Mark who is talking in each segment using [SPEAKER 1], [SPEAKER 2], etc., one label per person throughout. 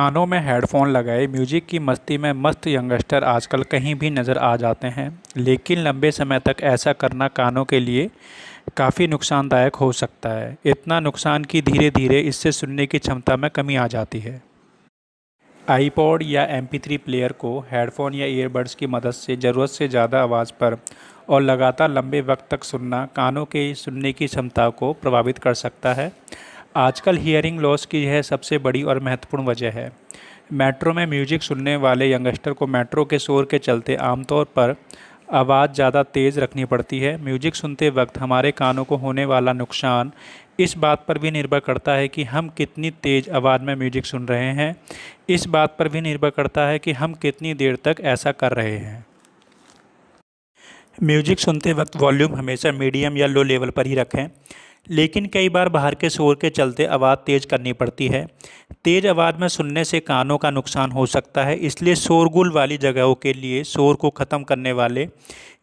[SPEAKER 1] कानों में हेडफोन लगाए म्यूजिक की मस्ती में मस्त यंगस्टर आजकल कहीं भी नज़र आ जाते हैं। लेकिन लंबे समय तक ऐसा करना कानों के लिए काफ़ी नुकसानदायक हो सकता है। इतना नुकसान कि धीरे धीरे इससे सुनने की क्षमता में कमी आ जाती है। आईपॉड या MP3 प्लेयर को हेडफोन या ईयरबड्स की मदद से ज़रूरत से ज़्यादा आवाज़ पर और लगातार लंबे वक्त तक सुनना कानों के सुनने की क्षमता को प्रभावित कर सकता है। आजकल हियरिंग लॉस की यह सबसे बड़ी और महत्वपूर्ण वजह है। मेट्रो में म्यूजिक सुनने वाले यंगस्टर को मेट्रो के शोर के चलते आमतौर पर आवाज़ ज़्यादा तेज़ रखनी पड़ती है। म्यूजिक सुनते वक्त हमारे कानों को होने वाला नुकसान इस बात पर भी निर्भर करता है कि हम कितनी तेज़ आवाज़ में म्यूजिक सुन रहे हैं। इस बात पर भी निर्भर करता है कि हम कितनी देर तक ऐसा कर रहे हैं। म्यूजिक सुनते वक्त वॉल्यूम हमेशा मीडियम या लो लेवल पर ही रखें, लेकिन कई बार बाहर के शोर के चलते आवाज़ तेज़ करनी पड़ती है। तेज़ आवाज़ में सुनने से कानों का नुकसान हो सकता है, इसलिए शोरगुल वाली जगहों के लिए शोर को ख़त्म करने वाले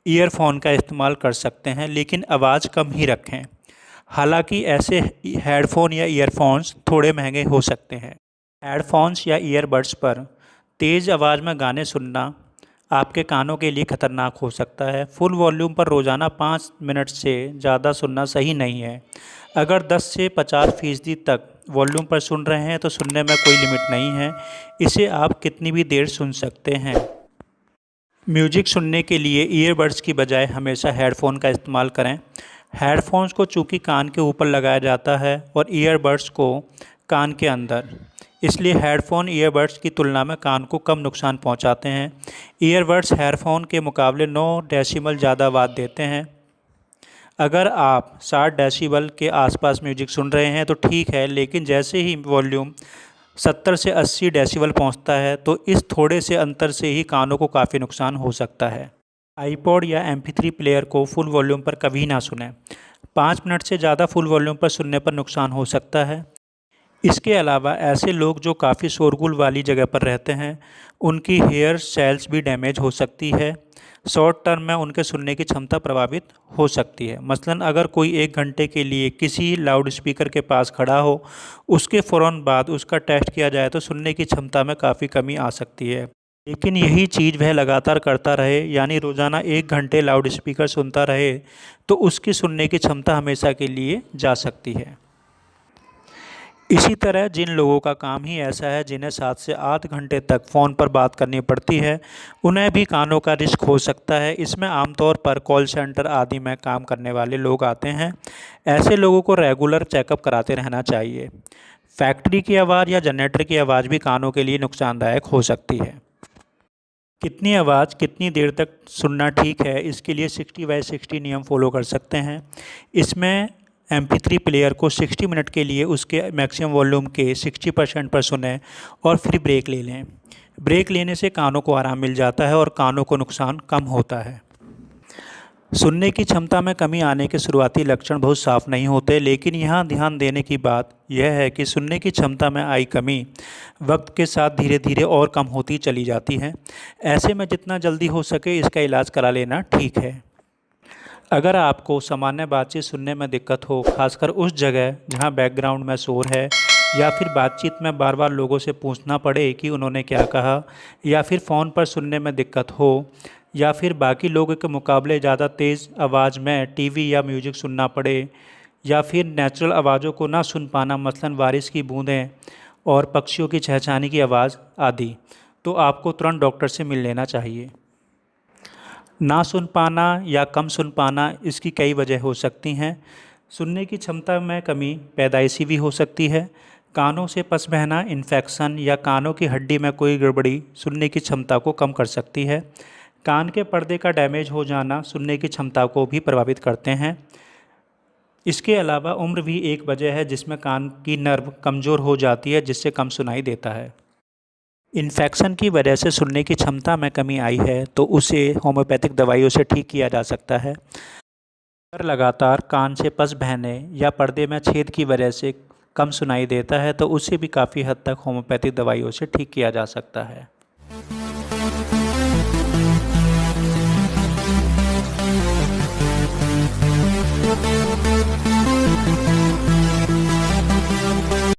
[SPEAKER 1] ईयरफोन का इस्तेमाल कर सकते हैं, लेकिन आवाज़ कम ही रखें। हालांकि ऐसे हेडफोन या ईयरफोन्स थोड़े महंगे हो सकते हैं। हेडफोन्स या ईयरबड्स पर तेज़ आवाज़ में गाने सुनना आपके कानों के लिए खतरनाक हो सकता है। फुल वॉल्यूम पर रोज़ाना 5 मिनट से ज़्यादा सुनना सही नहीं है। अगर 10 से 50% तक वॉल्यूम पर सुन रहे हैं तो सुनने में कोई लिमिट नहीं है, इसे आप कितनी भी देर सुन सकते हैं। म्यूजिक सुनने के लिए ईयरबड्स की बजाय हमेशा हेडफोन का इस्तेमाल करें। हेडफोन्स को चूँकि कान के ऊपर लगाया जाता है और ईयरबड्स को कान के अंदर, इसलिए हेडफोन ईयरबड्स की तुलना में कान को कम नुकसान पहुंचाते हैं। ईयरबड्स हेडफोन के मुकाबले 9 डेसिबल ज़्यादा आवाज़ देते हैं। अगर आप 60 डेसिबल के आसपास म्यूजिक सुन रहे हैं तो ठीक है, लेकिन जैसे ही वॉल्यूम 70 से 80 डेसिबल पहुंचता है तो इस थोड़े से अंतर से ही कानों को काफ़ी नुकसान हो सकता है। आईपॉड या MP3 प्लेयर को फुल वॉल्यूम पर कभी ना सुनें। 5 मिनट से ज़्यादा फुल वॉल्यूम पर सुनने पर नुकसान हो सकता है। इसके अलावा ऐसे लोग जो काफ़ी शोरगुल वाली जगह पर रहते हैं, उनकी हेयर सेल्स भी डैमेज हो सकती है। शॉर्ट टर्म में उनके सुनने की क्षमता प्रभावित हो सकती है। मसलन अगर कोई 1 घंटे के लिए किसी लाउड स्पीकर के पास खड़ा हो, उसके फ़ौरन बाद उसका टेस्ट किया जाए तो सुनने की क्षमता में काफ़ी कमी आ सकती है। लेकिन यही चीज़ वह लगातार करता रहे, यानी रोज़ाना 1 घंटे लाउड स्पीकर सुनता रहे, तो उसकी सुनने की क्षमता हमेशा के लिए जा सकती है। इसी तरह जिन लोगों का काम ही ऐसा है जिन्हें 7 से 8 घंटे तक फ़ोन पर बात करनी पड़ती है, उन्हें भी कानों का रिस्क हो सकता है। इसमें आमतौर पर कॉल सेंटर आदि में काम करने वाले लोग आते हैं। ऐसे लोगों को रेगुलर चेकअप कराते रहना चाहिए। फैक्ट्री की आवाज़ या जनरेटर की आवाज़ भी कानों के लिए नुकसानदायक हो सकती है। कितनी आवाज़ कितनी देर तक सुनना ठीक है, इसके लिए 60/60 नियम फॉलो कर सकते हैं। इसमें MP3 प्लेयर को 60 मिनट के लिए उसके मैक्सिमम वॉल्यूम के 60% पर सुनें और फिर ब्रेक ले लें। ब्रेक लेने से कानों को आराम मिल जाता है और कानों को नुकसान कम होता है। सुनने की क्षमता में कमी आने के शुरुआती लक्षण बहुत साफ नहीं होते, लेकिन यहाँ ध्यान देने की बात यह है कि सुनने की क्षमता में आई कमी वक्त के साथ धीरे धीरे और कम होती चली जाती है। ऐसे में जितना जल्दी हो सके इसका इलाज करा लेना ठीक है। अगर आपको सामान्य बातचीत सुनने में दिक्कत हो, खासकर उस जगह जहां बैकग्राउंड में शोर है, या फिर बातचीत में बार बार लोगों से पूछना पड़े कि उन्होंने क्या कहा, या फिर फ़ोन पर सुनने में दिक्कत हो, या फिर बाकी लोगों के मुकाबले ज़्यादा तेज़ आवाज़ में टीवी या म्यूजिक सुनना पड़े, या फिर नेचुरल आवाज़ों को ना सुन पाना, मसलन बारिश की बूंदें और पक्षियों की चहचहाने की आवाज़ आदि, तो आपको तुरंत डॉक्टर से मिल लेना चाहिए। ना सुन पाना या कम सुन पाना, इसकी कई वजह हो सकती हैं। सुनने की क्षमता में कमी पैदाइशी भी हो सकती है। कानों से पस बहना, इन्फेक्शन या कानों की हड्डी में कोई गड़बड़ी सुनने की क्षमता को कम कर सकती है। कान के पर्दे का डैमेज हो जाना सुनने की क्षमता को भी प्रभावित करते हैं। इसके अलावा उम्र भी एक वजह है जिसमें कान की नर्व कमज़ोर हो जाती है, जिससे कम सुनाई देता है। इन्फेक्शन की वजह से सुनने की क्षमता में कमी आई है तो उसे होम्योपैथिक दवाइयों से ठीक किया जा सकता है। अगर लगातार कान से पस बहने या पर्दे में छेद की वजह से कम सुनाई देता है तो उसे भी काफ़ी हद तक होम्योपैथिक दवाइयों से ठीक किया जा सकता है।